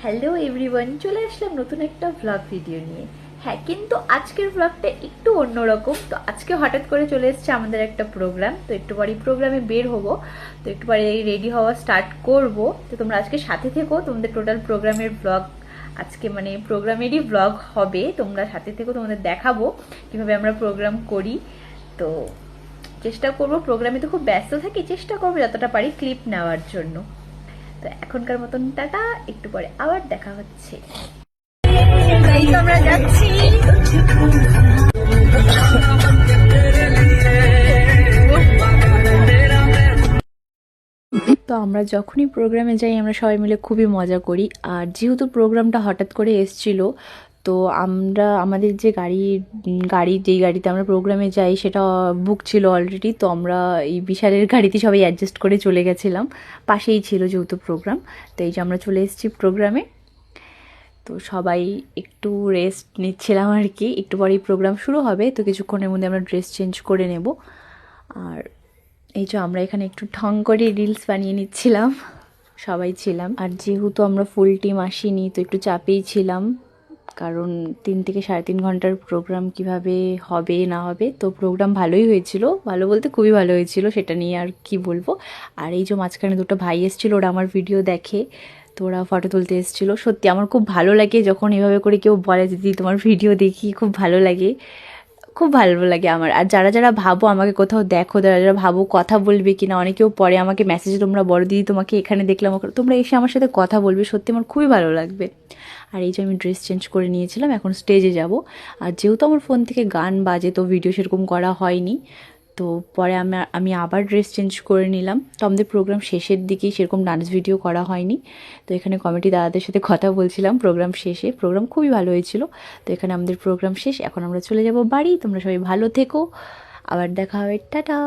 Hello everyone, চলে আসলাম নতুন একটা ব্লগ ভিডিও নিয়ে। হ্যাঁ, কিন্তু আজকের ব্লগটা একটু অন্যরকম। তো আজকে হঠাৎ করে চলে এসেছে আমাদের একটা প্রোগ্রাম, তো একটু পরে প্রোগ্রামে বের হব। তো একটু পরে রেডি হওয়া স্টার্ট করব। তো তোমরা আজকে সাথে থেকো, তোমাদের টোটাল প্রোগ্রামের ব্লগ আজকে মানে প্রোগ্রামেরই ব্লগ হবে। তোমরা সাথে থেকো, তোমাদের দেখাবো কিভাবে আমরা প্রোগ্রাম করি। তো চেষ্টা করব, প্রোগ্রামে তো খুব ব্যস্ত থাকি, চেষ্টা করবো যতটা পারি ক্লিপ নেওয়ার জন্য। তো এখনকার মতন টাটা, একটু পরে আবার দেখা হচ্ছে। আমরা যাচ্ছি। তো আমরা যখনই প্রোগ্রামে যাই আমরা সবাই মিলে খুবই মজা করি। আর যেহেতু প্রোগ্রামটা হঠাৎ করে এসছিল, তো আমরা আমাদের যে গাড়ি যেই গাড়িতে আমরা প্রোগ্রামে যাই সেটা বুক ছিল অলরেডি। তো আমরা এই বিশালের গাড়িতে সবাই অ্যাডজাস্ট করে চলে গেছিলাম, পাশেই ছিল যেহেতু প্রোগ্রাম। তো এই যে আমরা চলে এসেছি প্রোগ্রামে। তো সবাই একটু রেস্ট নিচ্ছিলাম আর কি, একটু পরেই প্রোগ্রাম শুরু হবে। তো কিছুক্ষণের মধ্যে আমরা ড্রেস চেঞ্জ করে নেব। আর এই যে আমরা এখানে একটু ঢং করে রিলস বানিয়ে নিচ্ছিলাম, সবাই ছিলাম। আর যেহেতু আমরা ফুল টিম আসিনি, তো একটু চাপেই ছিলাম, কারণ 3 থেকে 3.5 ঘন্টার প্রোগ্রাম কিভাবে হবে না হবে। তো প্রোগ্রাম ভালোই হয়েছিল, ভালো বলতে খুবই ভালো হয়েছিল, সেটা নিয়ে আর কি বলবো। আর এই যে মাঝখানে দুটো ভাই এসেছিলো, ওরা আমার ভিডিও দেখে, তো ওরা ফটো তুলতে এসেছিলো। সত্যি আমার খুব ভালো লাগে যখন এভাবে করে কেউ বলে দিদি তোমার ভিডিও দেখি, খুব ভালো লাগে, খুব ভালো লাগে আমার। আর যারা যারা ভাবো আমাকে কোথাও দেখো, যারা যারা ভাবো কথা বলবে কিনা, অনেকেও পরে আমাকে মেসেজে তোমরা বড় দিদি তোমাকে এখানে দেখলাম, তোমরা এসে আমার সাথে কথা বলবে, সত্যি আমার খুবই ভালো লাগবে। আর এই যে আমি ড্রেস চেঞ্জ করে নিয়েছিলাম, এখন স্টেজে যাব। আর যেহেতু আমার ফোন থেকে গান বাজে, তো ভিডিও সেরকম করা হয়নি। তো পরে আমি আবার ড্রেস চেঞ্জ করে নিলাম। তো আমাদের প্রোগ্রাম শেষের দিকেই, সেরকম ডান্স ভিডিও করা হয়নি। তো এখানে কমিটি দাদাদের সাথে কথা বলছিলাম প্রোগ্রাম শেষে। প্রোগ্রাম খুবই ভালো হয়েছিল। তো এখানে আমাদের প্রোগ্রাম শেষ, এখন আমরা চলে যাব বাড়ি। তোমরা সবাই ভালো থেকো, আবার দেখা হবে, টাটা।